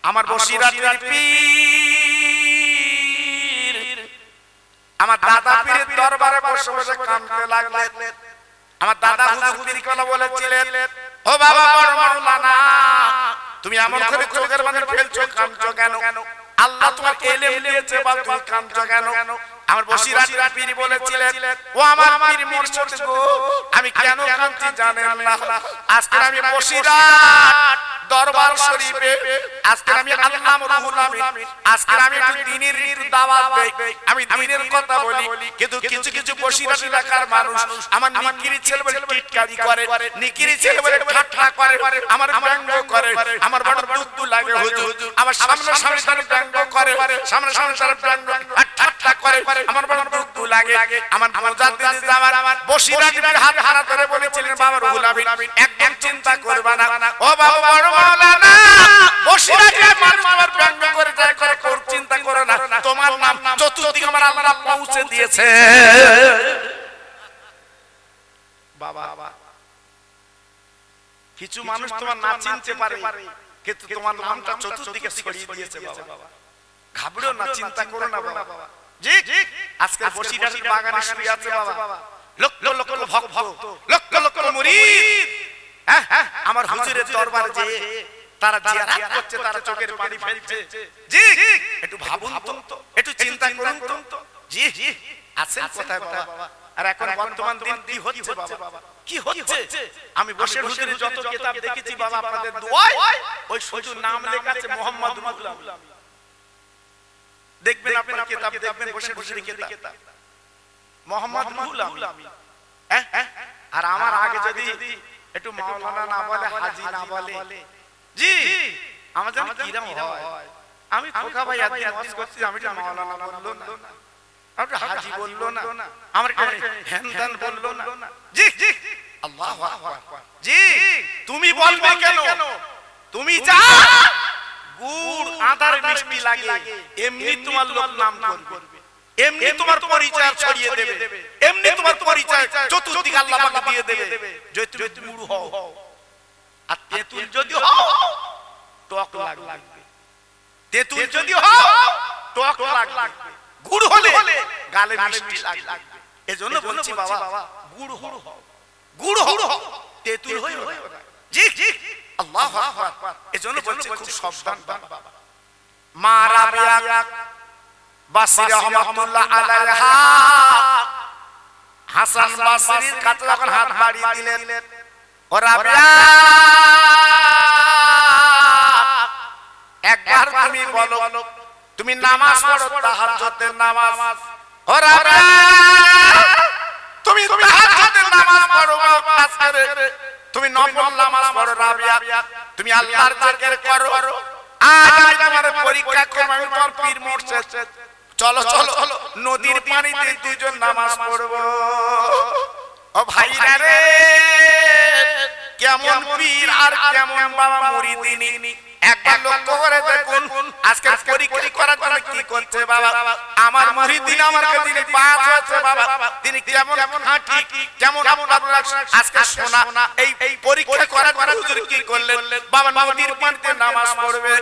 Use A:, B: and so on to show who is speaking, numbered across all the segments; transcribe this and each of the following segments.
A: আমার বসিরাটের পীর আমার দাদা পীরের দরবারে বসে বসে কাঁদতে লাগলেন। আমার দাদা হুজুর পীর কথা বলেছিলেন, ও বাবা বড় মাওলানা, তুমি এমন করে চোখের পানি ফেলছো, কাঁদছো কেন? আল্লাহ তোমাকে এলেম দিয়েছে বা তুমি কাঁদছো কেন? আমার বসিরাটের পীর বলেছিলেন, ও আমার পীর মুর্শিদ গো, আমি কেন কাঁদছি জানেন না? আজকে আমি বসিরাট দরবার শরীফে, আজকে আমি আল্লাহ রুহুল আমিন, আজকে আমি দ্বীনের দাওয়াত দেই, আমি দ্বীনের কথা বলি, কিন্তু কিছু কিছু বসিরাট এলাকার মানুষ আমার নিকিরি ছেলে বলে টিটকারি করে, নিকিরি ছেলে বলে ঠাট্টা করে, আমার ব্যঙ্গ করে, আমার বড় দুঃখ লাগে হুজুর। আমার সামনে সামনে তার ব্যঙ্গ করে, সামনে সামনে তার ব্যঙ্গ আর ঠাট্টা করে, আমার বড় দুঃখ লাগে। আমার মুজাদ্দিদ জামান বসিরাটের হাত হারা ধরে বলেছিলেন, বাবা রুহুল আমিন একদম চিন্তা করবে না, ও বাবা বড় মাওলানা, বসিরাটের মানুষ আমার ব্যঙ্গ করে যায় করে, চিন্তা করো না, তোমার নাম চতুর্দিকে আমার আল্লাহ পৌঁছে দিয়েছে। বাবা কিছু মানুষ তোমার না চিনতে পারে, কিন্তু তোমার নামটা চতুর্দিকে ছড়িয়ে দিয়েছে। বাবা ঘাবড়ো না, চিন্তা করো না বাবা। জি আজকে বসিরাটের বাগানে শুয়ে আছে বাবা লক্ষ লক্ষ ভক্ত, লক্ষ লক্ষ মুরিদ, আমার হুজুরের দরবারে যে তারা জিয়ারত করছে, তারা চোখের পানি ফেলছে। জি একটু ভাবুন তো, একটু চিন্তা করুন তো। জি আছেন কোথায় বাবা? আর এখন বর্তমান দিন কি হচ্ছে বাবা? কি হচ্ছে? আমি বসে হুজুরের যত কিতাব দেখেছি বাবা, আপনাদের দোয়ায় ওই শুধু নাম লেখা আছে মোহাম্মদ রুহুল আমিন। দেখবেন আপনার কিতাব দেখবেন বসে হুজুরের কিতাব মোহাম্মদ রুহুল আমিন। আর আমার আগে যদি একটু মাওলানা না বলে, হাজী না বলে, জি আমার জানি কিরকম হয়। আমি খোকা ভাই আজ ওয়াজ করছি, আমি তো মাওলানা বললো না, আপনি হাজী বললো না, আমার হ্যানদান বললো না। জি আল্লাহু আকবার। জি তুমি বলবে কেন? তুমি যা গুড় আদার মিষ্টি লাগে, এমনি তোমার লোক নাম করবে, এমনি তোমার পরিচয় ছড়িয়ে দেবে, এমনি তোমার পরিচয় চতুর্দিকে আল্লাহ পাক দিয়ে দেবে। যদি তুমি গুড় হও আর তেঁতুল যদি হও টক লাগবে, তেঁতুল যদি হও টক লাগবে, গুড় হলে গালে মিষ্টি লাগবে। এজন্য বলছি বাবা গুড় হও, গুড় হও, তেঁতুল হও না। জি আল্লাহু আকবার। এজন্য বলছি খুব সাবধান বাবা। মা রাবিয়া বাসরি রহমাতুল্লাহ আলাইহা হাসান বাসরির কাছে যখন হাত বাড়িয়ে দিলেন, ও রাবিয়া একবার তুমি বলো, তুমি নামাজ পড়ো তাহাজ্জুদের নামাজ, ও রাবিয়া তুমি তাহাজ্জুদের নামাজ পড়ো, আজকে তুমি নফল নামাজ পড়ো রাবিয়া, তুমি আল্লাহর জিকির করো। আজ আমি তোমার পরীক্ষা করব, আমি তোমার পীর মুর্শিদ। চলো চলো নদীর পানিতে দুইজন নামাজ পড়ব। ও ভাইরা রে, কেমন পীর আর কেমন বাবা মুরিদিনী, একবার লক্ষ্য করে দেখুন আজকে পরীক্ষা করার জন্য কি করছে বাবা। আমার মুরিদিন আমার কাছে পাঁচ হচ্ছে বাবা, তিনি কেমন খাঁটি, কেমন আজকে শোনা এই পরীক্ষা করার জন্য হুজুর কি করলেন বাবা? নদীর পানিতে নামাজ পড়বে।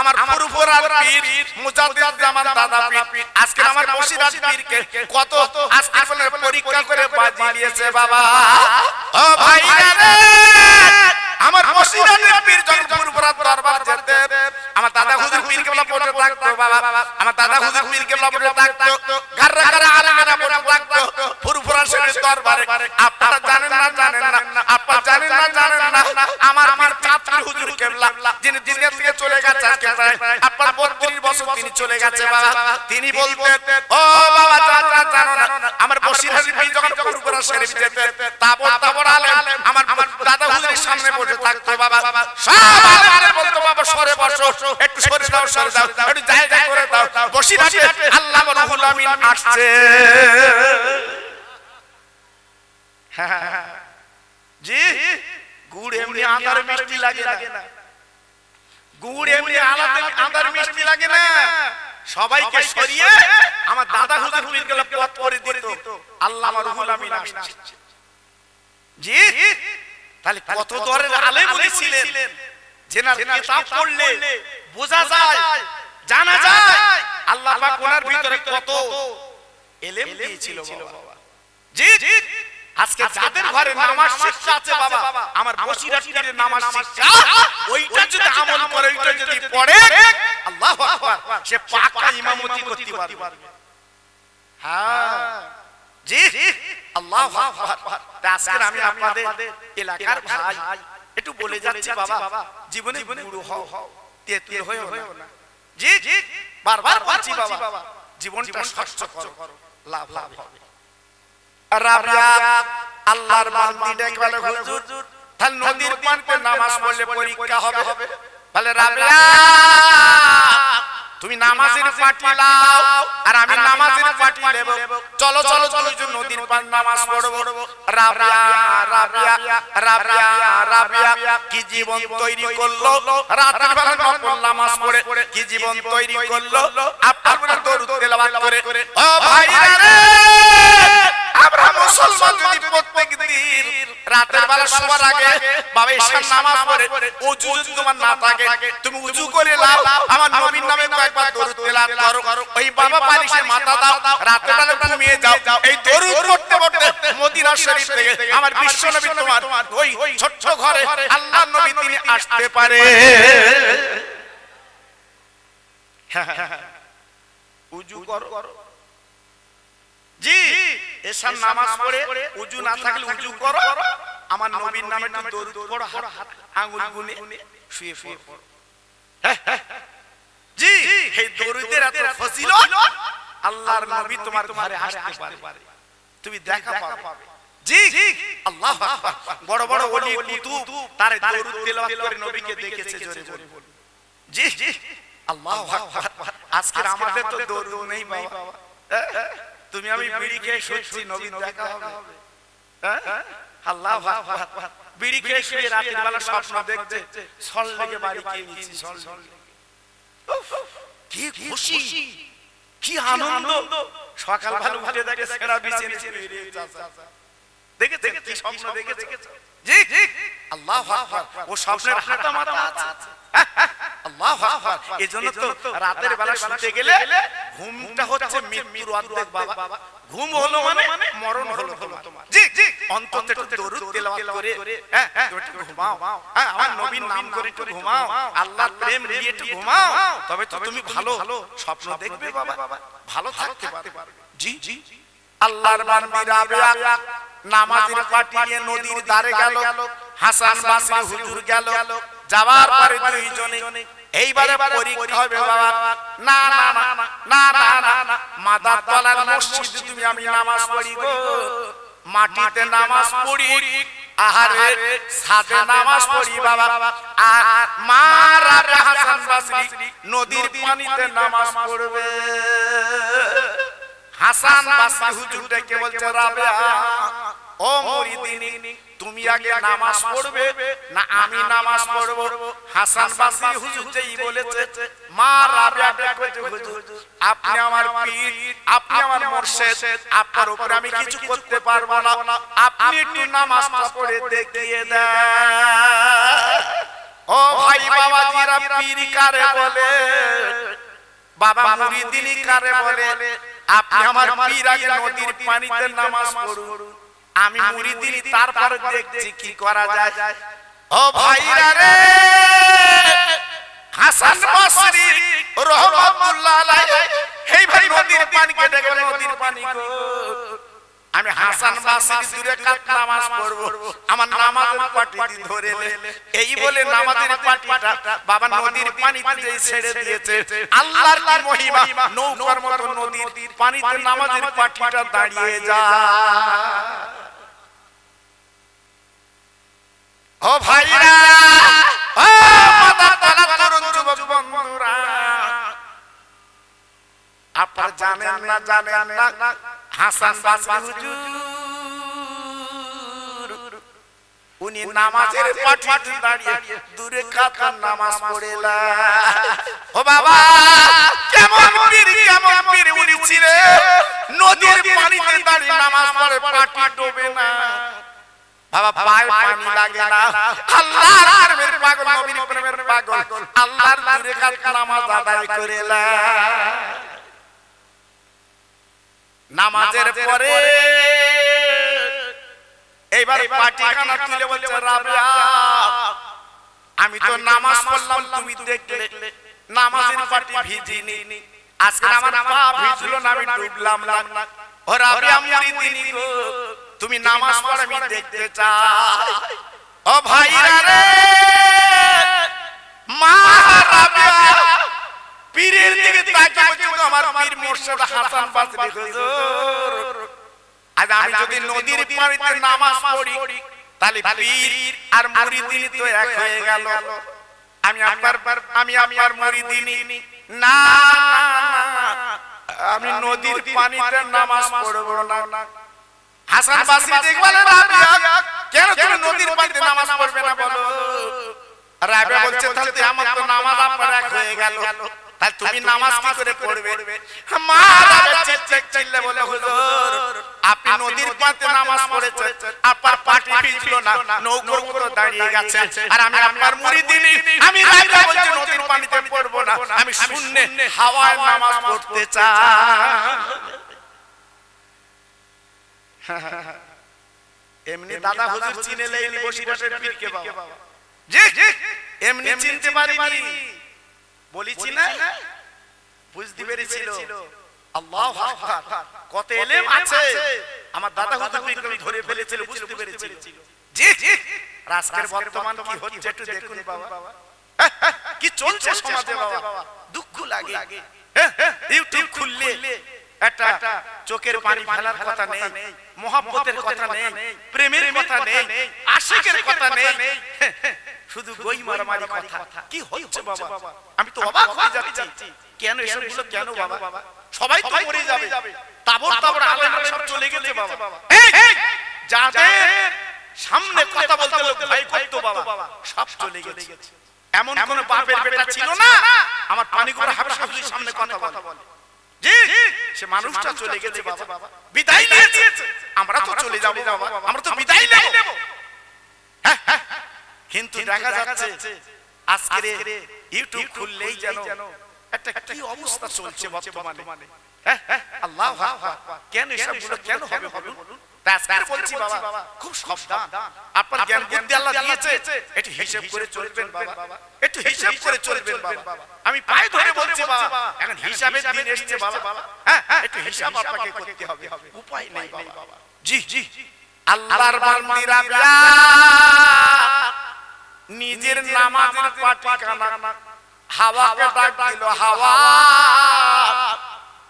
A: আমার ফুরফুরার পীর মুজাদ্দিদ জামান দাদা পীর আজকে আমার বসিরাট পীরকে কত আজকে পরীক্ষা করে বাজি দিয়েছে বাবা। ও ভাইরা রে, আমার বসিরাটের পীর যখন ফুরফুরার দরবার যেতে, আমার দাদা হুজুর পীর কেবলা পড়ে থাকতো বাবা, আমার দাদা হুজুর পীর কেবলা পড়ে থাকতো, গাররা গাররা আলেমেরা পড়ে থাকতো ফুরফুরা শরীফের দরবারে। আপনারা জানেন না আপনারা জানেন না আমার পীর চাঁদপুর হুজুর কেবলা, যিনি দুনিয়া থেকে চলে গেছে আজকে আপনার 32 বছর তিনি চলে গেছে বাবা। তিনি বলতেন, ও বাবা জানো না আমার বসিরাটের পীর যখন ফুরফুরা শরীফ যেতে, তাবর আলেম আমার দাদা হুজুরের সামনে বসে থাকতো বাবা। সব আলেম বলতো বাবা সরে বসো, একটু সরে দাও, একটু জায়গা করে দাও, বসিরাটে আল্লাহ রুহুল আমিন আসছে। জি গুড় এমনি আদার মিষ্টি লাগে না, গুড় এমনি আদার মিষ্টি লাগে না। সবাইকে সরিয়ে আমার দাদা হুজুর পীর গেল পথ করে দিত, আল্লাহ রুহুল আমিন আসছে। জি তাহলে কত দরের আলেম উনি ছিলেন, যেনার কিতাব পড়লে বোঝা যায়, জানা যায় আল্লাহ পাক ওনার ভিতরে কত ইলম দিয়েছিল বাবা। জি আজকে যাদের ঘরে নামাজ শিক্ষা আছে বাবা, আমার বসিরহাট পীরের নামাজ শিক্ষা, ওইটা যদি আমল করে, ওইটা যদি পড়ে, আল্লাহু আকবার, সে পাকা ইমামতি করতে পারবে। হ্যাঁ জি আল্লাহু আকবার। আজকে আমি আপনাদের এলাকার ভাই একটু বলে যাচ্ছি বাবা, জীবনে বুড়ো হও, তেতুল হয়েও না। জি বারবার বলছি বাবা, জীবনটা স্বচ্ছ করো, লাভ হবে। রাবিয়া আল্লাহর বান্দি ডেকে বলে, হুজুর তাহলে নদীর পানিতে নামাজ পড়লে পরীক্ষা হবে। বলে রাবিয়া তুমি নামাজের পাটি লাও আর আমি নামাজের পাটি নেব, চলো চলো দুইজন নদীর পার নামাজ পড়ব। রাবিয়া রাবিয়া রাবিয়া রাবিয়া কি জীবন তৈরি করলো, রাতের বেলা নফল নামাজ পড়ে কি জীবন তৈরি করলো, আপনার উপরে দরুদ তেলাওয়াত করে। ও ভাইরা রে, আমরা মুসলমান যদি প্রত্যেক দিন রাতের বেলা শোবার আগে বাবা ঈশার নামাজ পড়ে ওযু যদি তোমার না থাকে, তুমি ওযু করে নাও, আমার নবীর নামে কয়েকবার দরুদ তেলাওয়াত করো, ওই বাবা পালিশে মাথা দাও, রাতের বেলা ঘুমিয়ে যাও, এই দরুদ পড়তে পড়তে মদিনা শরীফ থেকে আমার বিশ্ব নবী তোমার ওই ছোট্ট ঘরে আল্লাহর নবী তিনি আসতে পারে। ওযু করো জি, এশার নামাজ পড়ে ওযু না থাকলে ওযু করো, আমার নবীর নামে একটু দরুদ পড়ো, হাত আঙ্গুল গুনে শুয়ে পড়ো। জি এই দরুদের এত ফজিলত, আল্লাহর নবী তোমার ঘরে আসতে পারে, তুমি দেখা পাবে। জি আল্লাহু আকবার। বড় বড় ওলি কুতুব তারে দরুদ তেলাওয়াত করে নবীকে দেখেছে, জোরে জোরে বলুন। জি আল্লাহু আকবার। আজকে আমাদের তো দরুদ নেই বাবা। তুমি আমি বিড়ি খেয়ে শুয়েছি, নবীর দেখা হবে। আল্লাহু আকবার। বিড়ি খেয়ে শুয়ে রাতের বেলা স্বপ্ন দেখছে, সল লেগে বাড়ি খেয়ে নিচ্ছি, সল লেগে। কি খুশি, কি আনন্দ। সকাল ভালো উঠে দেখে সেরা বিছিয়ে দেখেছে, কি স্বপ্ন দেখেছে। জি আল্লাহু আকবার। ও স্বপ্নের হাতা মাথা আছে। আল্লাহু আকবার। এজন্য তো রাতের বেলা শুতে গেলে ঘুমটা হচ্ছে মৃত্যুর অর্ধেক বাবা। ঘুম হলো মানে মরণ হলো তোমার। জি অন্তত একটু দরুদ তেলাওয়াত করে একটু ঘুমাও, আমার নবীর নাম করে একটু ঘুমাও, আল্লাহর প্রেম নিয়ে একটু ঘুমাও, তবে তো তুমি ভালো স্বপ্ন দেখবে বাবা, ভালো থাকতে পারবে। জি আল্লাহর বান্দি রাবিয়া নামাজের পাটি নিয়ে নদীর ধারে গেল, হাসান বাসরি হুজুর গেল, যাওয়ার পরে দুইজনে এইবারে পরীক্ষা হবে বাবা। না না না না না না, মাদার তলার মসজিদে তুমি আমি নামাজ পড়ি গো, মাটিতে নামাজ পড়ি, আহারে ছাদে নামাজ পড়ি বাবা। আর মা রাবিয়া হাসান বাসরি নদীর পানিতে নামাজ পড়বে। হাসান বাসরি হুজুর ডেকে বলছে, রাবিয়া ও মুরিদিনী, তুমি আগে নামাজ পড়বে না আমি নামাজ পড়ব? হাসান বাসরি হুজুর যেই বলেছে, মা রাবিয়া ডেকে বলছে, হুজুর আপনি আমার পীর, আপনি আমার মুর্শিদ, আপনার উপরে আমি কিছু করতে পারবো না, আপনি একটু নামাজটা পড়ে দেখিয়ে দেন। ও ভাই বাবাজিরা, পীর কারে বলে, বাবা মুরিদিনী কারে বলে? আপনি আমার পীর আগে নদীর পানিতে নামাজ পড়ুন, আমি মুরিদিনী তারপর দেখছি কি করা যায়। ও ভাইরা রে, হাসান বাসরি রাহমাতুল্লাহ আলাইহি এই ভাই নদীর পানিকে দেখে, নদীর পানি গো, আমি হাসান বাসরি দূরে কাত নামাজ পড়ব, আমার নামাজের পাটি ধরে নে। এই বলে নামাজের পাটিটা বাবা নদীর পানিতে যেই ছেড়ে দিয়েছে, আল্লাহর কি মহিমা, নৌকার মতো নদীর পানিতে নামাজের পাটিটা দাঁড়িয়ে যায়। ও ভাইরা, ও মাদার তলা তরুণ যুবক বন্ধুরা, আপনারা জানেন না জানেন না, হাসান বাসরি হুজুর উনি নামাজের পাটিতে দাঁড়িয়ে দূরে কাতার নামাজ পড়েলা। ও বাবা, কেমন পীর উনি ছিলেন, নদীর পানিতে দাঁড়িয়ে নামাজ পড়ে, পাটি ডোবে না। বাবা পায়ে পানি লাগে না আল্লাহর প্রেমের পাগল নবীর প্রেমের পাগল আল্লাহর দুই রাকাত নামাজ আদায় করেলা নামাজের পরে এইবার পাটিখানা তুলে বলছে রাবিয়া আমি তো নামাজ পড়লাম তুমি দেখলে নামাজের পাটি ভিজিনি আজকে আমার পা ভিজলো না আমি ডুবলাম না ও রাবিয়া মুরিদিনী গো তুমি নামাজ পড়ো আমি দেখতে চাই ও ভাইরা রে মা রাবিয়া পীরের দিকে তাকিয়ে বলছো আমার পীর মুর্শিদ হাসান বাসরি হুজুর আজ আমি যদি নদীর পানিতে নামাজ পড়ি তাহলে পীর আর মুরিদিনী তো এক হয়ে গেল আমি আপনার মুরিদিনী না আমি নদীর পানিতে নামাজ পড়ব না হাসান বাসরি দেখবেন রাবিয়া কেন তুমি নদীর পানিতে নামাজ পড়বে না বলো রাবিয়া বলছে তাহলে আমার তো নামাজ আপনার এক হয়ে গেল তাহলে তুমি নামাজ কি করে পড়বে মা রাবিয়া চিল্লে বলে হুজুর আপনি নদীর পানিতে নামাজ পড়েছেন আপনার পাটি ভিজলো না নৌকোর মতো দাঁড়িয়ে গেছে আর আমি আপনার মুরিদিনী আমি রাবিয়া বলছি নদীর পানিতে পড়ব না আমি শূন্যে হাওয়ায় নামাজ পড়তে চাই এমনি দাদা হুজুর চিনে লেইনি বসিরহাটের পীরকে বাবা জি এমনি চিনতে পারিনি বলিছি না বুঝতে পেরেছিল আল্লাহু আকবার কত ইলম আছে আমার দাদা হুজুর পীরকে ধরে ফেলেছিল বুঝতে পেরেছিল জি আজকের বর্তমান কি হচ্ছে একটু দেখুন বাবা কি চলছে সমাজে বাবা দুঃখ লাগে ইউটিউব খুললে একটা চোখের পানি ফেলার কথা নেই মোহাব্বতের কথা নেই প্রেমের কথা নেই আশিকের কথা নেই শুধু গই মারামারি কথা কি হচ্ছে বাবা আমি তো অবাক হয়ে যাচ্ছি কেন এসবগুলো কেন বাবা সবাই তো মরে যাবে তাবর তাবর আলেমরা সব চলে গেছে বাবা যাদের সামনে কথা বলতে লোক ভয় করতো বাবা সব চলে গেছে এমন কোন বাপের বেটা ছিল না আমার পানিগড়া হাফেজ হুজুরের সামনে কথা বলে জি সে মানুষটা চলে গেছে বাবা বিদায় নিয়েছে আমরা তো চলে যাব বাবা আমরা তো বিদায় নেব কিন্তু দেখা যাচ্ছে আজকে ইউটিউব খুললেই যেন একটা কি অবস্থা চলছে বর্তমানে আল্লাহু আকবার কেন এসবগুলো কেন হবে বলুন আজকে বলছি বাবা খুব সাবধান আপনার জ্ঞান বুদ্ধি আল্লাহ দিয়েছে একটু হিসাব করে চলবেন বাবা একটু হিসাব করে চলবেন বাবা আমি পায়ে ধরে বলছি বাবা এখন হিসাবের দিন এসেছে বাবা একটু হিসাব আপনাকে করতে হবে উপায় নেই বাবা জি আল্লাহর বান্দি রাবিয়া নিজের নামাজের পাটিখানা হাওয়াকে ডাক দিল হাওয়া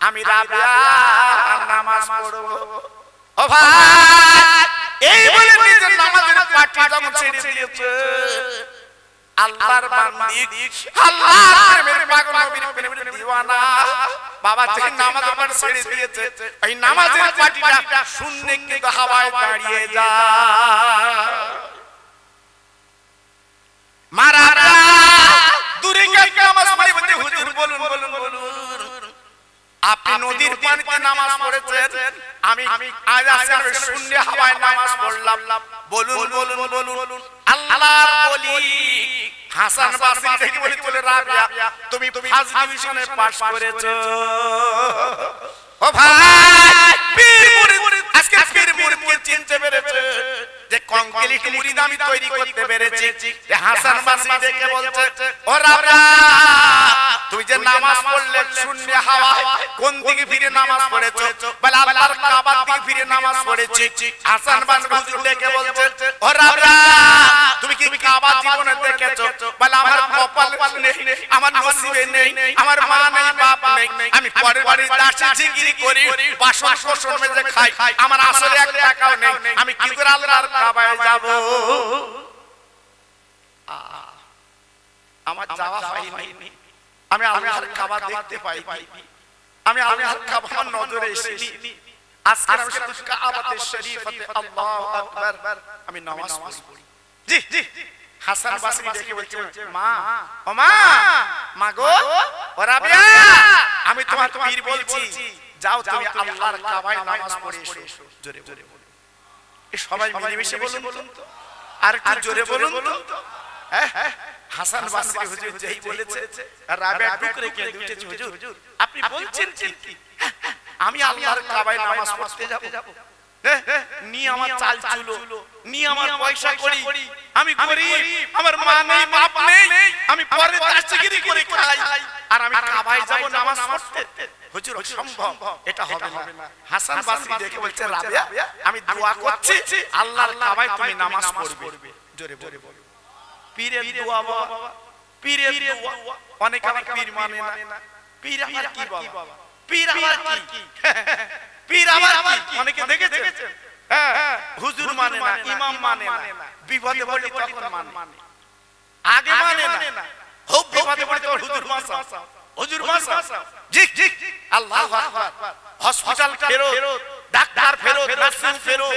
A: আমি রাবিয়া নামাজ পড়ব ও ভাই এই বলে নিজের নামাজের পাটি যখন ছেড়ে দিয়েছে আল্লাহর বান্দি আল্লাহর প্রেমের পাগল নবীর প্রেমের দিওয়ানা বাবা যে নামাজ পড় ছেড়ে দিয়েছে এই নামাজের পাটিটা শূন্যে কিন্তু হাওয়ায় দাঁড়িয়ে যায় মারা দূরে গিয়ে নামাজ পড়ে বলতে হুজুর বলুন আপনি নদীর পানিতে নামাজ পড়েছেন আমি আজ আসলে শূন্য হাওয়ায় নামাজ পড়লাম বলুন আল্লাহর ওলি হাসান বাসরি থেকে বলে রাবিয়া তুমি ফার্স্ট ডিভিশনে পাস করেছো ও ভাই পীর মুরিদ আজকে পীর মুরিদকে চিনতে পেরেছে যে কংক্রিট মুরিদ আমি তৈরি করতে পেরেছি যে হাসান বাসরি দেখে বলছে ও রাবিয়া তুমি যে নামাজ পড়লে শূন্য হাওয়া কোন দিকে ফিরে নামাজ পড়েছো বলে আল্লাহর কাবার দিকে ফিরে নামাজ পড়েছি হাসান বাসরি হুজুর দেখে বলছে ও রাবিয়া তুমি কি কাবার জীবনে দেখেছো বলে আমার কপাল নেই আমার নসিবে নেই আমার মা নেই বাপ নেই আমি পরের বাড়ি দাসী জিগিরি করি বাসন কোসন মেজে খাই আমার আসলে এক টাকাও নেই আমি কি করে আল্লাহর কাবায় যাব আমার যাওয়া হয়নি আমি আল্লাহর কাবা দেখতে পাই আমি আল্লাহর কাবা আমার নজরে এসেছি আজকে আমি শুধু কাবাতে শরীফতে আল্লাহু আকবার আমি নামাজ পড়ি জি হাসান বাসরি দেখে বলছে মা ও মা গো ও রাবিয়া আমি তোমার পীর বলছি যাও তুমি আল্লাহর কাবায় নামাজ পড়ে এসো জোরে বলো এই সবাই মিলেমিশে বলুন তো, আর একটু জোরে বলুন তো। হাসান বাসরি হুজুর যেই বলেছে রাবিয়া ডুক রেখে উঠেছে, হুজুর আপনি বলছেন কি আমি আল্লাহর কাবায় নামাজ পড়তে যাব? নি আমার চাল চুলো, নি আমার পয়সা করি, আমি গরিব, আমার মা নেই বাপ নেই, আমি পরে দাসগিরি করে খাই, আর আমি কাবায় যাব নামাজ পড়তে? হুজুর অসম্ভব, এটা হবে না। হাসান বাসরি দেখে বলছে রাবিয়া আমি দোয়া করছি আল্লাহর কাবায় তুমি নামাজ পড়বে। জোরে জোরে বলো। পীরের দোয়া বাবা, পীরের দোয়া। অনেকে আবার পীর মানে না। পীর আবার কি বাবা? পীর আবার কি? পীর আবার কি? অনেকে দেখেছেন হ্যাঁ হুজুর মানে না, ইমাম মানে না, বিপদে পড়লে তখন মানে, আগে মানে না, খুব বিপদে পড়লে তখন হুজুর মাসা, হুজুর মাসা। জি জি আল্লাহু আকবার। হসপিটাল ফেরত, ডাক্তার ফেরত, নার্সিং ফেরত,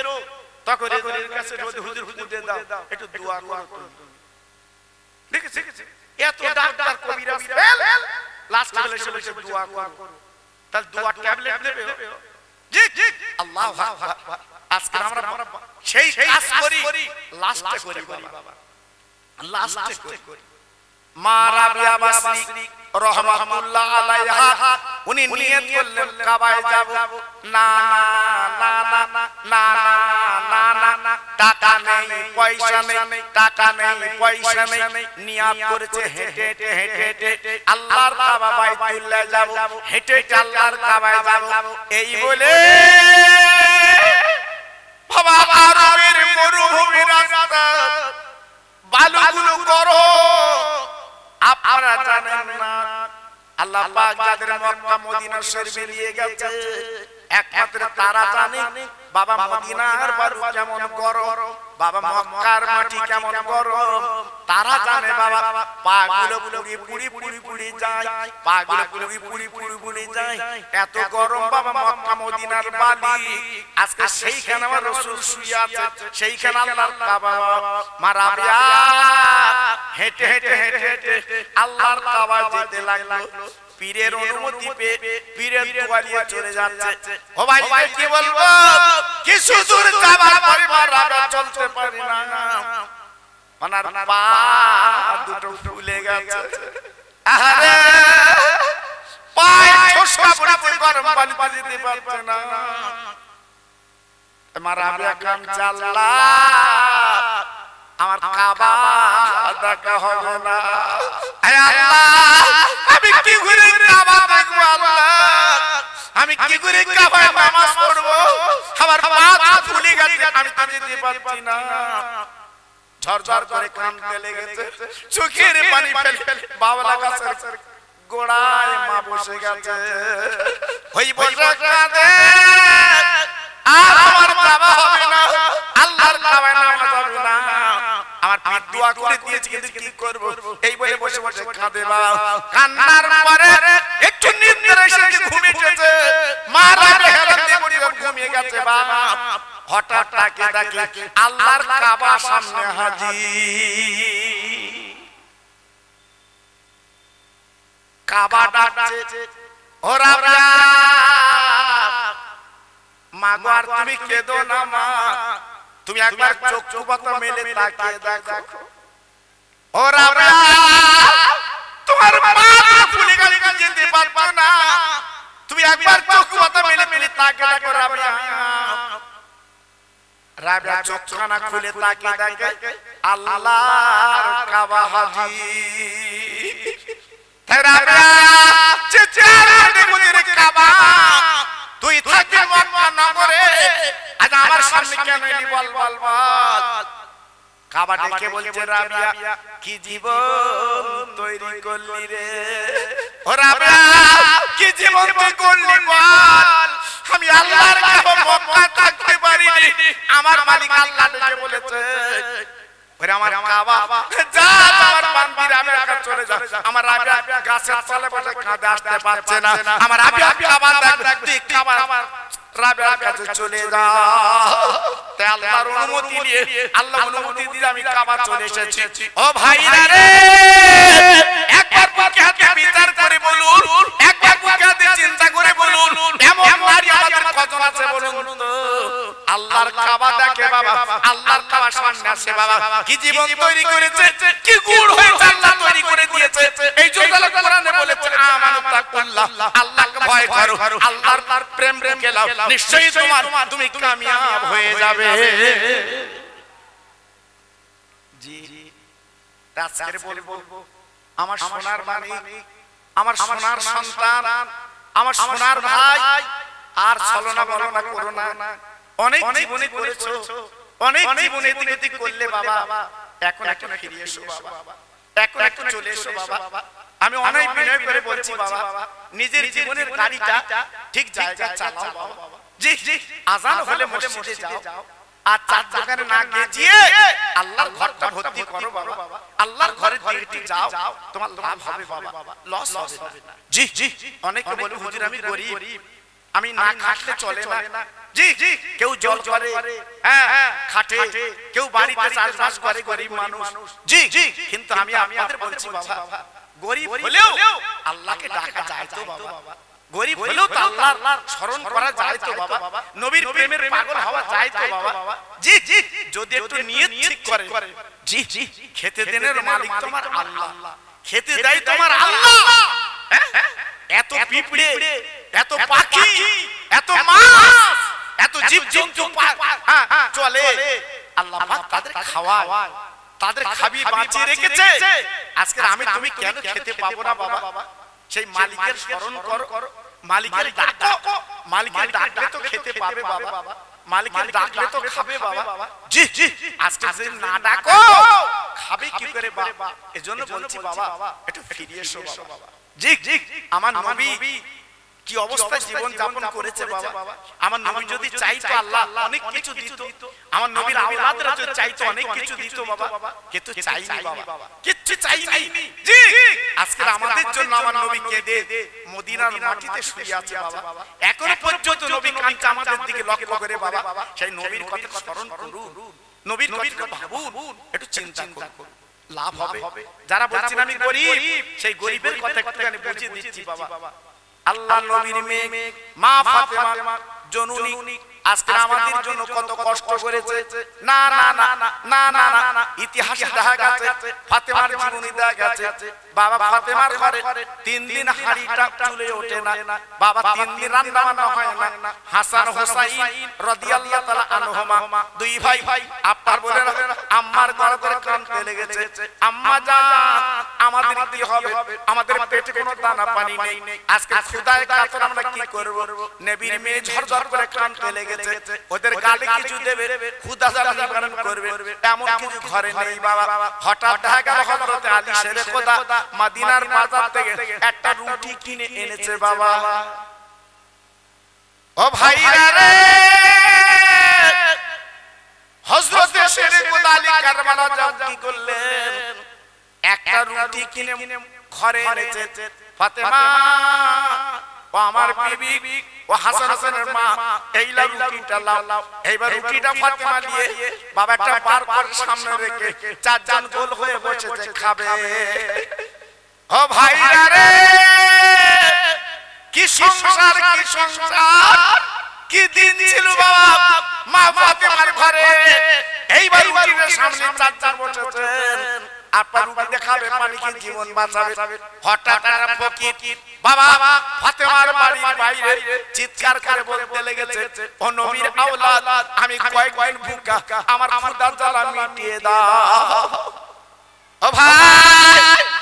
A: তখন এদের কাছে হুজুর হুজুর দে দাও একটু দোয়া করো। দেখেছে এত ডাক্তার কবিরাজ ফেল, লাস্ট বেলা এসে বলছে দোয়া করো। তাহলে দোয়া ট্যাবলেট দেবে? জি জি আল্লাহু আকবার। আজকে আমরা সেই কাজ করি, লাস্টে করি বাবা, লাস্টে করি। মা রাবিয়া বাসরি রাহমাতুল্লাহ আলাইহা উনি নিয়ত করলেন কাবায় যাব। না না না না না না না, টাকা নেই পয়সা নেই, টাকা নেই পয়সা নেই, নিয়ত করেছে হেঁটে হেঁটে হেঁটে আল্লাহর কাবা বাইতুল্লাহ যাব, হেঁটে হেঁটে আল্লাহর কাবায় যাব। এই বলে বাবা আরবের মরুভূমির রাস্তা বালুগুলো করো। আপনারা জানেন না আল্লাহ পাক যাদের মক্কা মদিনা শরীফে নিয়ে গেছে একমাত্র তারা জানে বাবা মদিনার বালু কেমন গরম, বাবা মক্কার মাটি কেমন গরম। তারা জানে বাবা পাগুলো পুরি পুরি পুরি পুরি যায়, পাগুলো পুরি পুরি পুরি পুরি যায়, এত গরম বাবা মক্কা মদিনার বালি। আজকে সেইখানে আমার রাসূল শুয়ে আছে, সেইখানে আল্লাহর কাবা মা রাবিয়া হেঁটে হেঁটে হেঁটে হেঁটে আল্লাহর কাবা যেতে লাগলো। পীরের অনুমতি পেয়ে পীরের দোয়া নিয়ে চলে যাচ্ছে। ও ভাই কি বলবো, কিছু দূর যাবার পরে মা রাবিয়া চলতে পারে না, ওনার পা দুটো ফুলে গেছে। আরে পায়ে ঠোসকা পড়েছে, গরম পানি দিতে পারছে না। মা রাবিয়া কাম চাল্লা আমার কাবা দেখা হবে না। আয় আল্লাহ আমি কি করে কাবা দেখব? আল্লাহ আমি কি করে কাবায় নামাজ পড়ব? আমার পা ফুলে গেছে, আমি তো যেতে পারছি না। ঝরঝর করে কাঁদতে লেগেছে, চোখের পানি ফেলে বাবলা গাছের গোড়ায় মা বসে গেছে। ওই বসে কাঁদে আর আমার কাবা হবে না, আল্লাহর কাবায় নামাজ হবে না। আমার পীর দোয়া করে দিয়েছে কিন্তু কি করব? এই বলে বসে বসে কাঁদে বাবা। কান্নার পরে একটু নিদ্রা এসে ঘুমিয়েছে। মা রাবিয়া হেলান দিয়ে পড়ে ঘুমিয়ে গেছে বাবা। হঠাৎ তাকে দেখে আল্লাহর কাবা সামনে হাজির। কাবা ডাকছে, ও রাবিয়া মা গো আর তুমি কেঁদো না মা, তুমি একবার চক্ষু পাতা মেলে তাকিয়ে দেখো। ও রাবিয়া তোমার মা ফুলে গেছে, যেতে পারবে না, তুমি একবার চক্ষু পাতা মেলে মেলে তাকিয়ে দেখো রাবিয়া। রাবিয়া চোখখানা খুলে তাকিয়ে দেখে আল্লাহর কাবা হাজির। রাবিয়া চেঁচিয়ে দেখে কাবা তুই থাকি মক্কা নগরে, আজ আমার সামনে কেন এলি বল বল বল। কাবা ডেকে বলছে রাবিয়া কি জীবন তৈরি করলি রে? ও রাবিয়া কি জীবন তুই করলি বল? আমি আল্লাহর কাবা মক্কা থাকতে পারিনি, আমার মালিক আল্লাহ ডেকে বলেছে ওরে আমার কাবা যা, আমার বান্দি রাবিয়া কাছে চলে যা। আমার রাবিয়া গাছের তলে বসে কাঁদে, আসতে পারছে না। আমার রাবিয়া কাবা দেখ, তুই কাবা রাবিয়ার কাছে চলে যা। তাই আল্লাহর অনুমতি নিয়ে, আল্লাহ অনুমতি দিয়ে আমি কাবা চলে এসেছি। ও ভাইরা রে, একবার বুকে হাতে বিচার করে বলুন, একবার বুকে হাতে চিন্তা করে বলুন, এমন নারী আমাদের কজন আছে বলুন তো? আল্লাহর কাবা দেখে বাবা আল্লাহর খাওয়া সামনে আসে বাবা কি জীবন তৈরি করেছে কি গুণ হয়েছে আল্লাহ তৈরি করে দিয়েছে এই জন্য আল্লাহ কোরআনে বলেছে আমানু তাকুল্লাহ আল্লাহকে ভয় করো আল্লাহর প্রেম রেখে নাও নিশ্চয়ই তুমি কামিয়াব হয়ে যাবে জি আজকে বলবো আমার সোনার মানিক আমার সোনার সন্তান আমার সোনার ভাই আর ছলনা বলনা করো না অনেক জীবনে করেছো অনেক জীবনে দিকে করলে বাবা এখন একটু ফিরে এসো বাবা এখন একটু চলে এসো বাবা আমি অনেক বিনয় করে বলছি বাবা নিজের জীবনের গাড়িটা ঠিক জায়গায় চালাও বাবা জি জি আজান হলে মসজিদে যাও আর চার দোকানে না গিয়ে আল্লাহর ঘরটা ভর্তি করো বাবা আল্লাহর ঘরে দিকে যাও তোমার লাভ হবে বাবা লস হবে না জি জি অনেকে বলে হুজুর আমি গরিব আমি না খাটলে চলে না জি জি কেউ জল করে হ্যাঁ খাটে কেউ বাড়িতে চাষবাস করে গরিব মানুষ জি জি কিন্তু আমি আপনাদের বলছি বাবা গরিব হলেও আল্লাহকে ডাকা যায় তো বাবা গরিব হলেও তো আল্লাহর স্মরণ করা যায় তো বাবা নবীর প্রেমের পাগল হওয়া যায় তো বাবা জি জি যদি একটু নিয়ত ঠিক করে জি জি খেতে দেনের মালিক তোমার আল্লাহ খেতে দেয় তোমার আল্লাহ এত পিঁপড়ে এত পাখি এত মাছ এত জীবজন্তু চলে আল্লাহ পাক তাদের খাওয়ায় তাদের খাবি বাঁচিয়ে রেখেছে আজকে আমি তুমি কেন খেতে পাবো না বাবা সেই মালিকের স্মরণ করো মালিকের ডাকো মালিকের ডাকলে তো খেতে পাবে বাবা মালিকের ডাকলে তো খাবে বাবা জি জি আজকে যদি না ডাকো খাবে কি করে বাবা এজন্য বলছি বাবা একটু ফিরে এসো বাবা জি জি আমার নবী কি অবস্থায় জীবন যাপন করেছে বাবা আমার নবী যদি চাইতো আল্লাহ অনেক কিছু দিত আমার নবীর আওলাদরা যদি চাইতো অনেক কিছু দিত বাবা কিন্তু চাইনি বাবা কিচ্ছু চাইনি জি আজকে আমাদের জন্য আমার নবী কেঁদে মদিনার মাটিতে শুয়ে আছে বাবা এখনো পর্যন্ত নবী কাঁদছে আমাদের দিকে লক্ষ্য করে বাবা সেই নবীর কথা স্মরণ করুন নবীর কথা ভাবুন একটু চিন্তা করুন লাভ হবে যারা বলছেন আমি গরিব সেই গরিবের কথা একটুখানি বুঝিয়ে দিচ্ছি বাবা আল্লাহ নবীর মেয়ে মা ফাতেমা জননী আজকে আমাদের জন্য কত কষ্ট করেছে না না না না না না ইতিহাসে দেখা গেছে ফাতেমার জীবনী দেখা গেছে বাবা ফাতেমার ঘরে 3 দিন হাড়িটা চুলে ওঠে না বাবা 3 দিন রান্না বান্না হয় না হাসান হোসাইন রাদিয়াল্লাহু তাআলা আনহুমা দুই ভাই আব্বার বলে আম্মার গলা করে কাঁদতে লেগেছে আম্মা জান আমাদের কি হবে আমাদের পেটে কোনো দানা পানি নেই আজকে ক্ষুধায় কাতর আমরা কি করব নবীর মেয়ে ঝরঝর করে কাঁদতে লেগেছে ওদের গালে কিছু দেবে ক্ষুধা জ্বালা নিবারণ করবে এমন কিছু ঘরে নেই বাবা হঠাৎ দেখা গেল হযরত আলী শেরে খোদা মদিনার বাজার থেকে একটা রুটি কিনে এনেছে বাবা ও ভাইরা রে হযরত শেরে খোদা আলী কারবালা যাব কি করলেন একটা রুটি কিনে ঘরে এনেছে ফাতেমা ও আমার বিবি ও হাসান হাসানের মা এইলা রুটিটা লাও এইবার রুটিটা ফাতেমা দিয়ে বাবা একটা পার করে সামনে রেখে চারজন গোল হয়ে বসেছে খাবে ও ভাইরা রে কি সংসার কি দিন ছিল বাবা মা ফাতেমার ঘরে এইবার রুটির সামনে চারজন বসেছেন আপনার রুটি দেখাবে পানি কি জীবন বাঁচাবে হঠাৎ একটা ফকির বাবা ফাতেমার বাড়ির বাইরে চিৎকার করে বলতে লেগেছে ও নবীর আওলাদ আমি কয়েকদিন ভুকা আমার ক্ষুধার জ্বালা মিটিয়ে দাও ও ভাই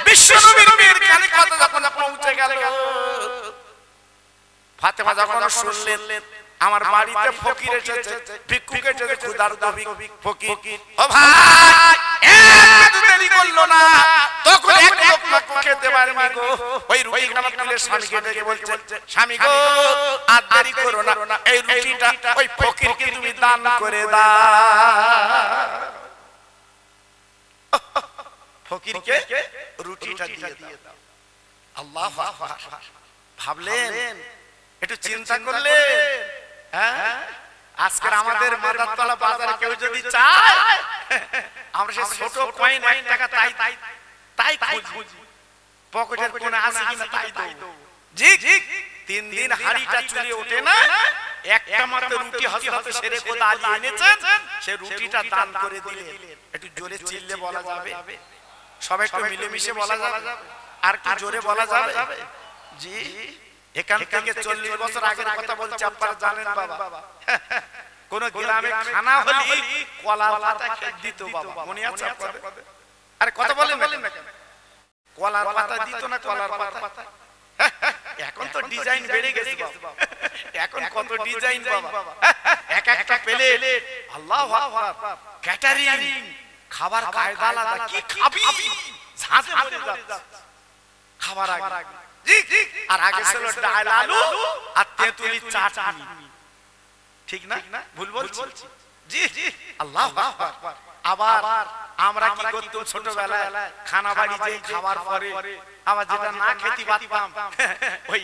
A: বিশ্ব নবীর মেয়ের কানে কথা যখন পৌঁছে গেল ফাতেমা যখন শুনলেন আমার বাড়িতে ফকির এসেছে ভিক্ষুক এসেছে ক্ষুধার দাবি ফকির ও ভাই এত দেরি করলো না তখন এক লোক খেতে পারবে গো ওই রুটি নামা তুলে স্বামীকে ডেকে বলছে স্বামী গো আর দেরি করো না এই রুটিটা ওই ফকিরকে তুমি দান করে দাও ফকিরকে রুটিটা দিয়ে দাও আল্লাহু আকবার ভাবলেন একটু চিন্তা করলেন হ্যাঁ আজকে আমাদের মাদারতলা বাজারে কেউ যদি চায় আমরা সেই ছোট কয়েন 1 টাকা তাই খুঁজি পকেটের কোণে আছে কিনা তাই দাও জি 3 দিন হাড়িটা চুলে ওঠে না একটা মাত্র রুটি হযরত শেরে খোদা আলী এনেছেন, সে রুটিটা দান করে দিলেন। একটু জোরে চিল্লে বলা যাবে? সবাই একটু মিলেমিশে বলা যাবে? আর কি জোরে বলা যাবে? জি, এখান থেকে 40 বছর আগের কথা বলছি, আপনারা জানেন বাবা। কোন গ্রামে খানা হলি কলার পাতা খেতে দিত বাবা, মনে আছে আপনাদের? আরে কথা বলেন না কেন? কলার পাতা দিত না, কলার পাতা। এখন তো ডিজাইন বেড়ে গেছে বাবা, এখন কত ডিজাইন বাবা। এক একটা প্লেট, আল্লাহু আকবার, ক্যাটারিং, খাবার কায়দা আলাদা। কি খাবি? ঝাঁঝে মরে যাচ্ছে খাবার আগে। জি, আর আগে ছিল ডাল আলু আর তেঁতুলি চাটনি, ঠিক না? ভুল বলছি? জি, আল্লাহু আকবার। আবার আমরা কি করতাম ছোটবেলায়, খানা বাড়ি যে খাবার পরে আবার যেটা না খেতে পারতাম, ওই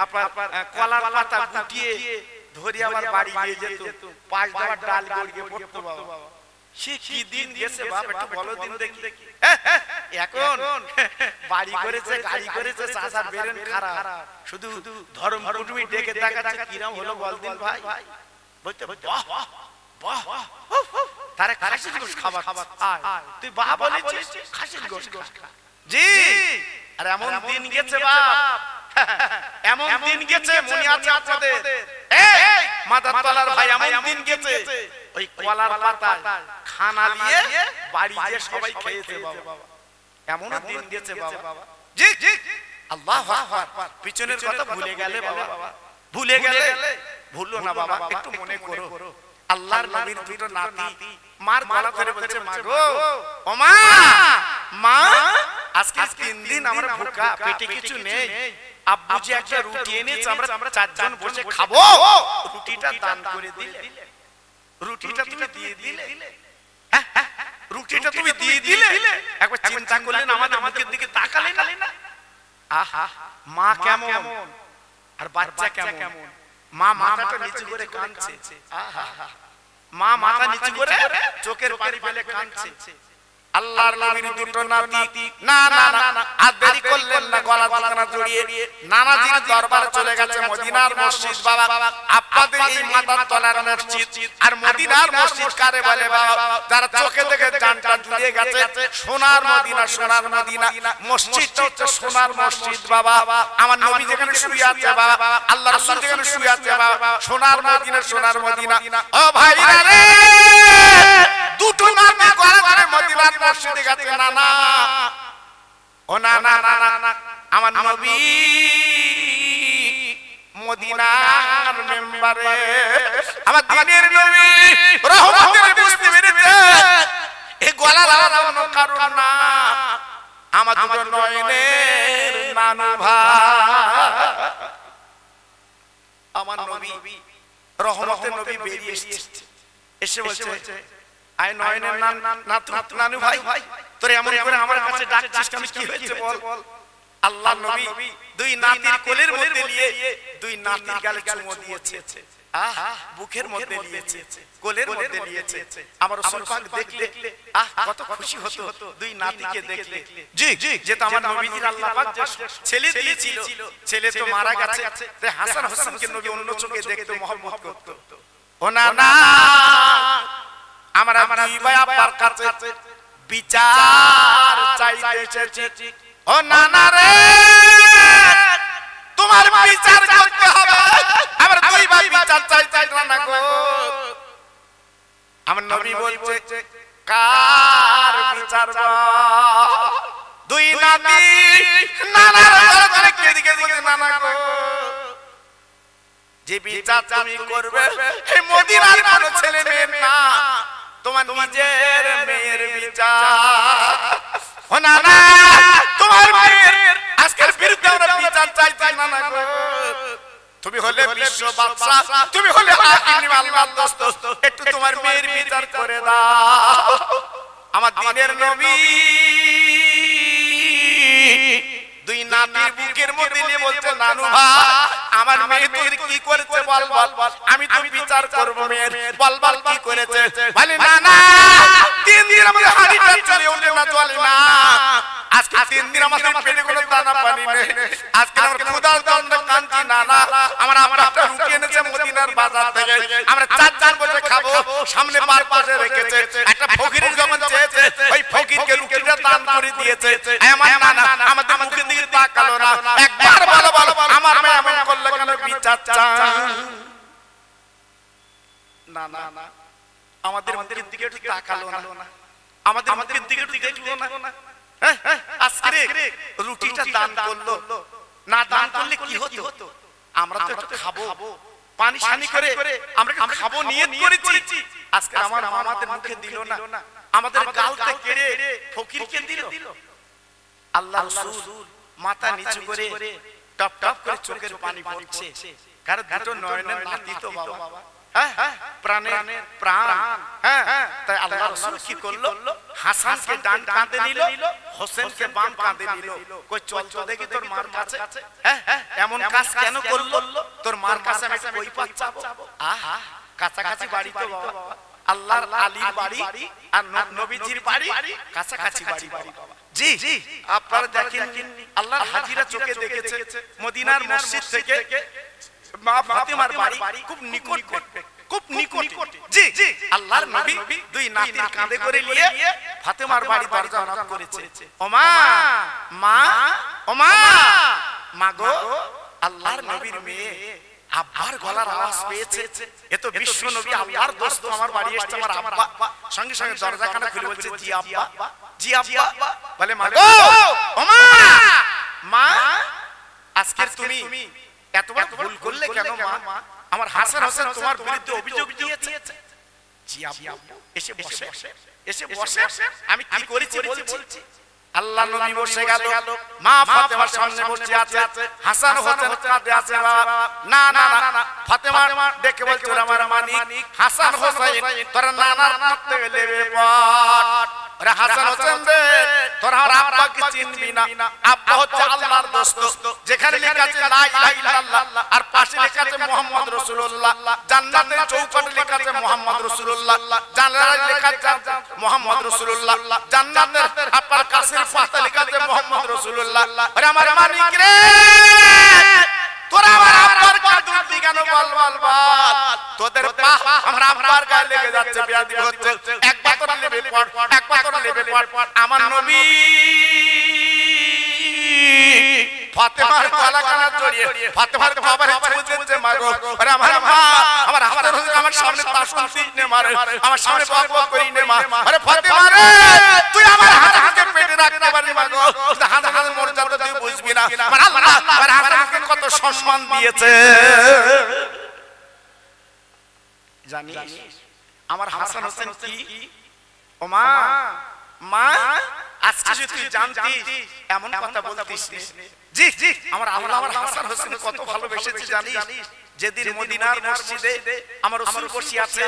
A: আপনার কলার পাতা গুটিয়ে ধরে আবার বাড়ি নিয়ে যেত, পাঁচ দাবার ডাল গড়িয়ে পড়তো বাবা। সে কি দিন গেছে বাবা, একটু বলো দিন দেখি। এখন বাড়ি করেছে, গাড়ি করেছে, চাচার বেরেন খারাপ, শুধু ধর্ম কুটুমি ডেকে দেখাচ্ছে কিরম হলো বলদিন ভাই। বলতে বাহ বাহ, তারে খাসির গোশত খাবার, তুই বাহ বলেছিস, খাসির গোশত খা। জি, আর এমন দিন গেছে বাপ, এমন দিন গেছে, মনে আছে আপনাদের? এই মাদার তলার ভাই, এমন দিন গেছে ওই কলার পাতা খানা দিয়ে বাড়ি যে সবাই খেয়েছে বাবা, এমন দিন গেছে বাবা। জি, আল্লাহু আকবার। পিছনের কথা ভুলে গেলে বাবা, ভুলে গেলে ভুলো না বাবা, একটু মনে করো। আল্লাহর নবীর দুটো নাতি মার গলা ধরে বলছে, মা গো, ও মা, আজকে 3 দিন আমরা ভুকা, পেটে কিছু নেই, আব্বু যে একটা রুটি এনেছে, আমরা 4 জন বসে খাবো, রুটিটা দান করে দিলে, রুটিটা তুমি দিয়ে দিলে, রুটিটা তুমি দিয়ে দিলে। একবার চিন্তা করলেন, আমাদের মুখের দিকে তাকালেন না? আহা, মা কেমন আর বাচ্চা কেমন। মা মাথাটা নিচু করে কাঁদছে, মা মাথা নিচু করে চোখের পানি ফেলে কাঁদছে। আল্লাহর নবীর দুটো নাতি, না না না, আর দেরি করলেন না, গলা দুখানা জড়িয়ে নানাজির দরবারে চলে গেছে মদিনার মসজিদ। বাবা, আপনাদের এই মাদার তলার মসজিদ আর মদিনার মসজিদ কারে বলে বাবা? যারা চোখে দেখে জানটা জুড়িয়ে গেছে, সোনার মদিনা, সোনার মদিনা মসজিদটা হচ্ছে সোনার মসজিদ বাবা। আমার নবী যেখানে শুয়ে আছে বাবা, আল্লাহ রাসূল যেখানে শুয়ে আছে বাবা, সোনার মদিনা, সোনার মদিনা। ও ভাইরা রে, দুটো নাতি গলা ধরে মদিনার মসজিদে গেছে। না না, ও না না না, আমার নবী মদিনার মেম্বারে, আমার দিনের নবী রহমতের বুঝতে পেরেছে এই গলার আওয়াজ অন্য কারণ না, আমার দুটো নয়নের নানু ভাই। আমার নবী রহমতের নবী বেরিয়ে এসেছে, এসে বলছে, আয় নয়নের নানু ভাই, তোর এমন করে আমার কাছে ডাকছিস কেন, কি হয়েছে বল? আল্লাহর নবী দুই নাতির কোলের মধ্যে নিয়ে দুই নাতির গালে চুমো দিয়েছে, বুকের মধ্যে নিয়েছে, কোলের মধ্যে নিয়েছে। আমার রাসূল পাক দেখলে কত খুশি হতো দুই নাতিকে দেখলে। জি, যেটা আমার নবীজির আল্লাহ পাক ছেলে দিয়েছিল, ছেলে তো মারা গেছে, তাই হাসান হোসেনকে নবী অন্য চোখে দেখতে মহব্বত করত। ও না না, আমরা দুই ভাই আব্বার কাছে বিচার চাইতে এসেছি। ও নানা রে, তোমার বিচার করতে হবে, আমরা দুই ভাই বিচার চাই না গো। আমার নবী বলছে, কার বিচার গো? দুই নাতি নানার দরবারে কেঁদে বলে, নানা গো, যে বিচার তুমি করবে এই মদিনার কোনো ছেলে মেয়ে না, তোমার নিজের মেয়ের বিচার। ও না না, তোমার মেয়ের আজকের বিরুদ্ধে আমরা বিচার চাই না গো। তুমি হলে বিশ্ব বাদশা, তুমি হলে হাকিম আল্লাহর দোস্ত, একটু তোমার মেয়ের বিচার করে দাও। আমার দিনের নবী দুই নাতির বুকের মধ্যে নিয়ে বলছে, নানু ভাই, আমার মেয়ে তোর কি করেছে বল বল, আমি তো বিচার করব মেয়ের, বল বল কি করেছে? বলে, না না, 3 দিন আমাদের হাড়িটা চলে ওঠে না, চলে না। আজকে 3 দিন আমাদের পেটে কোনো দানা পানি নেই, আজকে আমরা ক্ষুধার দণ্ডে কাঁদছি। না না, আমার আব্বা একটা রুটি এনেছে মদিনার বাজার থেকে আমরা চারজন বসে খাবো, সামনে বার পাশে রেখেছে। একটা ফকির যখন চেয়েছে ওই ফকিরকে রুটিটা দান করে দিয়েছে। আমার নানা আমাদের মুখের দিকে তাকালো না, একবার বলো বলো আমার মেয়ে এমন করলে কেন বিচার চান? না না না, আমাদের মুখের দিকে একটু তাকালো না, আমাদের মুখের দিকে একটু দেখলো না। আজকে রুটিটা দান করলো, না দান করলে কি হতো? আমরা তো একটু খাবো, পানি শানি করে আমরা খাবো নিয়ত করেছি। আজকে আমাদের মুখে দিল না, আমাদের গালতে কেড়ে ফকিরকে দিল। আল্লাহ রাসূল মাথা নিচু করে টপ টপ করে চোখের পানি পড়ছে, কারণ দুটো নয়নের নাতি তো বাবা, প্রাণের প্রাণ। তাই আল্লাহ রাসূল কি করলো? হাসানকে ডান কাঁধে নিল, হোসেনকে বাম কাঁধে নিল। কই চল তো দেখি তোর মার কাছে। এমন কাজ কেন করলো? তোর মার কাছে আমি কই পাচ্ছাবো? আহা, কাছাকাছি বাড়ি তো বাবা, আল্লাহর আলীর বাড়ি আর নবীজির বাড়ি কাছাকাছি বাড়ি বাবা। জি আপনারা দেখেন আল্লাহর হাজিরা চোখে দেখেছে, মদিনার মসজিদ থেকে মা ফাতেমার বাড়ি খুব নিকট, খুব নিকট। জি জি, আল্লাহর নবী দুই নাতির কাঁধে করে নিয়ে ফাতেমার বাড়ি দরজা নক করেছে। ও মা, মা, ও মা, মা গো। আল্লাহর নবীর মেয়ে আব্বার গলার আওয়াজ পেয়েছে, এ তো বিশ্ব নবী আল্লাহর দোস্ত আমার বাড়ি এসেছে আমার আব্বা। সঙ্গে সঙ্গে দরজাখানা খুলে বলছে জি আব্বা, জি আব্বা। বলে মা গো, ও মা, মা আজকে তুমি এতবার ভুল করলে কেন মা? আমার হাসান হোসেন তোমার বিরুদ্ধে অভিযোগ দিয়েছে। জি আব্বা, এসে বসে, এসে বসে। আমি কি করেছি বলছি। আল্লাহ নবী বসে গেল, মা ফাতেমার সামনে বসে আছে, হাসান হোসেন কাঁধে আছে। না না না, ফাতেমা দেখে বলছে আমার মানিক হাসান হোসেন, তোর নানার নাতে লেবে পড়। আরে হাসান হোসেন রে, তোর আব্বাকে চিনবি না, আব্বা হচ্ছে আল্লাহর দোস্ত। যেখানে লেখা আছে লা ইলাহা ইল্লাল্লাহ আর পাশে লেখা আছে মুহাম্মদ রাসূলুল্লাহ, জান্নাতের চৌকাঠে লেখা আছে মুহাম্মদ রাসূলুল্লাহ, জান্নাতে লেখা আছে মুহাম্মদ রাসূলুল্লাহ, জান্নাতের আপনার কাছের পাতা লেখা আছে মুহাম্মদ রাসূলুল্লাহ। আরে আমার মানিক রে, তোরা আমার আব্বার কাঁধে কেন বল বল বল? তোদের পা আমার আব্বার গায়ে লেগে যাচ্ছে, বিয়াদি হচ্ছে। একবার তোরা লেবে পড়, একবার তোরা লেবে পড়। আমার নবী ফাতেমার গলাখানা জড়িয়ে ফাতেমার বাবার বুঝেছে মা গো। আরে আমার মা, আমার হাতে আমার সামনে তাসুন দিনে মারে, আমার সামনে বকবক করি নে মা। আরে ফাতেমা রে, তুই আমার হাতে হাতে পেটে রাখতে পারবি মা গো, হাতে হাতে মর্যাদা তুই বুঝবি না। আমার আল্লাহ আমার হাতে কত সম্মান দিয়েছে জানিস? আমার হাসান হোসেন কি? ও মা, মা আজকে যদি তুই জানতিস এমন কথা বলতিস না। জি জি, আমার আল্লাহ আমার হাসান হোসেন কত ভালোবেসেছে জানিস? যেদিন মদিনার মসজিদে আমার রাসূল বসে আছে,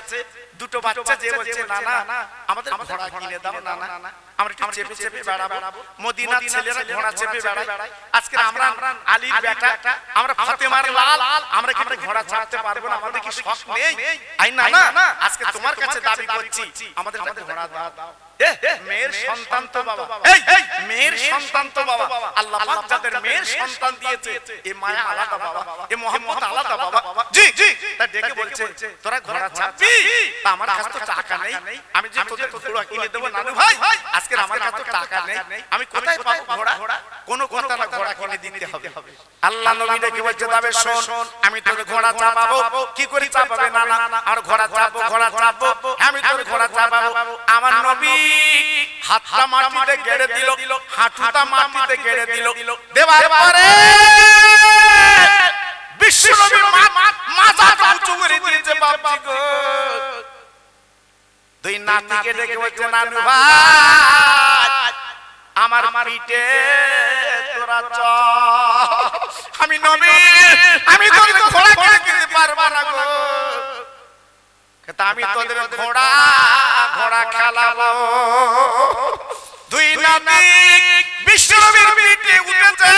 A: দুটো বাচ্চা যে বলছে না না আমাদের ঘোড়া কিনে দাও, না না আমরা একটু চেপে চেপে বেড়াবো। মদিনার ছেলেরা ঘোড়া চেপে বেড়ায়, আজকে আমরা আলীর বেটা, আমরা ফাতেমার লাল, আমরা কি ঘোড়া চাপতে পারবো না? আমাদের কি শখ নেই? আই না না, আজকে তোমার কাছে দাবি করছি আমাদের ঘোড়া দাও। মেয়ের সন্তান তো বাবা, এই মেয়ের সন্তান তো বাবা, আল্লাহ পাক যাদের মেয়ের সন্তান দিয়েছে এই মায়া আলাদা বাবা, এই মোহাম্মদ আলাদা বাবা। জি জি, তা ডেকে বলছে তোরা ঘোড়া চাপবি? তা আমার কাছে তো টাকা নেই, আমি যে তোদের ঘোড়া কিনে দেবো নানু ভাই, আজকে আমার কাছে তো টাকা নেই, আমি কোথায় পাবো ঘোড়া? কোন কথা না, ঘোড়া কিনে দিতে হবে। আল্লাহ নবী ডেকে বলছে তবে শোন, আমি তোর ঘোড়া চাপাবো। কি করে চাপাবে? না না আর ঘোড়া চাপবো, ঘোড়া চাপবো, আমি তোর ঘোড়া চাপাবো। আমার নবী হাতটা মাটিতে গেড়ে দিল, হাঁটুটা মাটিতে গেড়ে দিল, দেবার পরে বিশ্ব নবী মাথাটা উঁচু করে দিয়েছে। বাপজি গো, দুই নাতিকে ডেকে বলছে নানু ভাই আমার পিঠে তোরা চল। আমি নবী, আমি তোদের ঘোড়া কিনে দিতে পারবো না গো, আমি তোদের ঘোড়া ঘোড়া খেলাবো। দুই নাতি বিশ্ব নবীর পিঠে উঠেছে,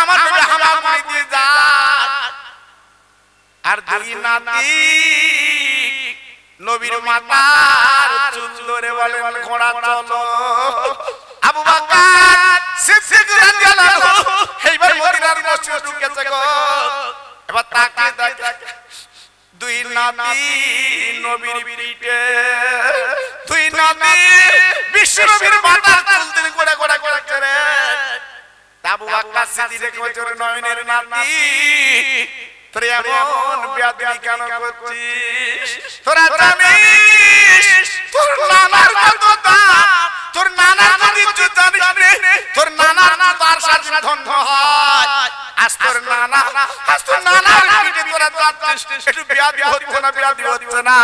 A: আমার নবী হামাগুড়ি দিয়ে যায়, আর দুই নাতি নবীর মাথার চুল ধরে বলেন ঘোড়া চলো। আবু বকর সিদ্দিক রাদিয়াল্লাহু এইবার মদিনার মসজিদে ঢুকেছে গো। এবার তাকিয়ে দেখ দুই নাতি নবীর পিঠে, দুই নাতি বিশ্ব নবীর মাথার চুল তিনি গোড়া গোড়া করেছে রে। আবু বকর সিদ্দিক বলছে নয়নের নাতি তোরা এমন বেয়াদবি কেন করছিস? তোরা জানিস তোর নানার কত দাম, তোর নানার যদি জানিস রে, তোর নানার তার সাথে ধন্য হয়। আজ তোর নানার পিঠে তোরা যাচ্ছিস, একটু বেয়াদবি হচ্ছে না? বেয়াদবি হচ্ছে না?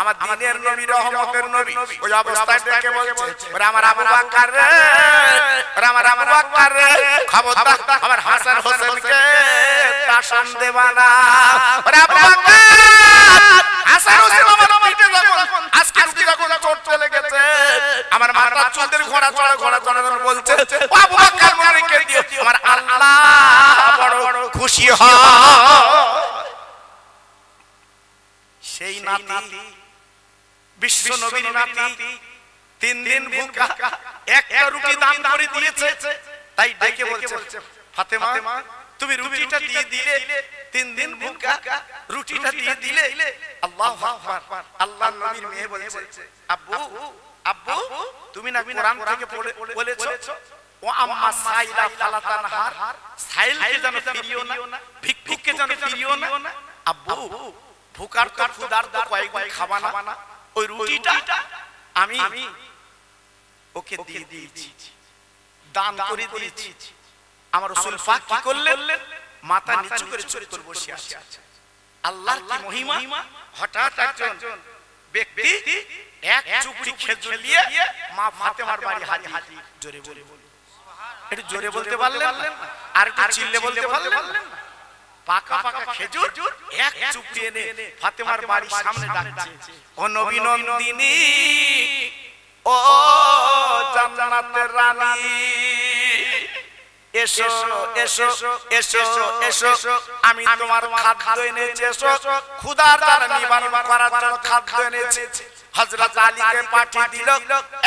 A: আমার দিনের নবী রহমতের নবী ওই অবস্থায় দেখে বলছে ওরে আমার আবু বকর রে, ওরে আমার আবু বকর রে, খবরদার আমার হাসান হোসেনকে তাশান দেবা না। ওরে আবু বকর, হাসান হোসেন আমার পিঠে যখন আজকে যখন চোট চলে গেছে, আমার মাথার চুলের ঘোড়া চড়া বলছে ও আবু বকর মনিকে দিও, আমার আল্লাহ বড় খুশি হয়। সেই নাতি বিশ্ব নবীর নাতি 3 দিন ভুকা, একটা রুটি দান করে দিয়েছে। তাই ডেকে বলছে ফাতেমা তুমি রুটিটা দিয়ে দিলে, 3 দিন ভুকা রুটিটা দিয়ে দিলে। আল্লাহু আকবার। আল্লাহর নবীর মেয়ে বলছে আব্বু আব্বু তুমি না কোরআন থেকে বলেছো ও আম্মা সাইলা ফালাতান হার, সাইলকে যেন ফিরিও না, ভিক্ষুককে যেন ফিরিও না। আব্বু ভুকার তো ক্ষুধার তো কয়েকদিন খাবা না, ওই রুটিটা আমি ওকে দিয়ে দিয়েছি, দান করে দিয়েছি। আমার রাসূল পাক কি করলেন? মাথা নিচু করে চুপ করে বসে আছে। আল্লাহর কি মহিমা! হঠাৎ একজন ব্যক্তি এক চুপড়ি খেজুর নিয়ে মা ফাতেমার বাড়ি হাজির। জোরে বলে একটু জোরে বলতে পারলেন? আর একটু চিল্লে বলতে পারলেন? পাকা পাকা খেজুর এক চুপড়ি এনে ফাতেমার বাড়ির সামনে রাখছে। ও নবী নন্দিনী, ও জান্নাতের রানী, এসো এসো এসো এসো, আমি তোমার খাদ্য এনেছি, এসো ক্ষুধার জ্বালা নিবারণ করার জন্য খাদ্য এনেছি। হযরত আলীকে পাঠিয়ে দিল,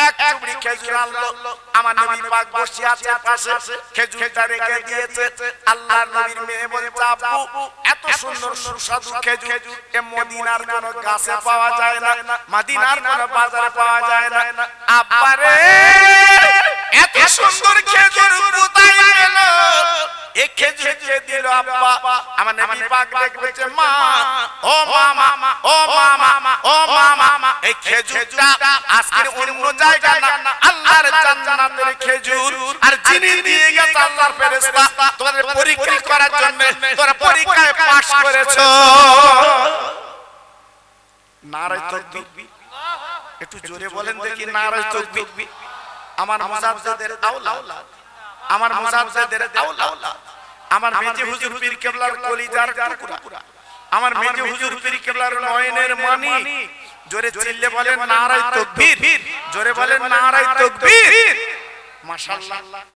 A: এক চুবড়ি খেজুর আনলো। আমার নবী পাক বসে আছে পাশে, খেজুরটা রেখে দিয়েছে। আল্লাহর নবীর মেয়ে বলছে আব্বু এত সুন্দর সুস্বাদু খেজুর এ মদিনার কোন গাছে পাওয়া যায় না, মদিনার কোন বাজারে পাওয়া যায় না। আব্বা রে এত সুন্দর খেজুর কোথায় এলো? এই খেজুর কে দিল আব্বা? আমার নবী পাক বলছে মা, ও মামা, ও মামা, ও মামা, এই খেজুরটা আজকের অন্য জায়গা না, আল্লাহর জান্নাতের খেজুর। আর যিনি দিয়ে গেছে আল্লাহর ফেরেশতা তোমাদের পরীক্ষা করার জন্য, তোমরা পরীক্ষায় পাস করেছো। নারে তাকবীর! একটু জোরে বলেন দেখি নারে তাকবীর! আমার মুজাদ্দিদের আওলাদ, আমার মুজাদ্দিদের আওলাদ, আমার মেজে হুজুর পীর কেবলার কলিজার টুকরা, আমার মেজে হুজুর পীর কেবলার নয়নের মানি। জোরে চিল্লে বলেন নারে তাকবীর! জোরে বলেন নারে তাকবীর! মাশাআল্লাহ।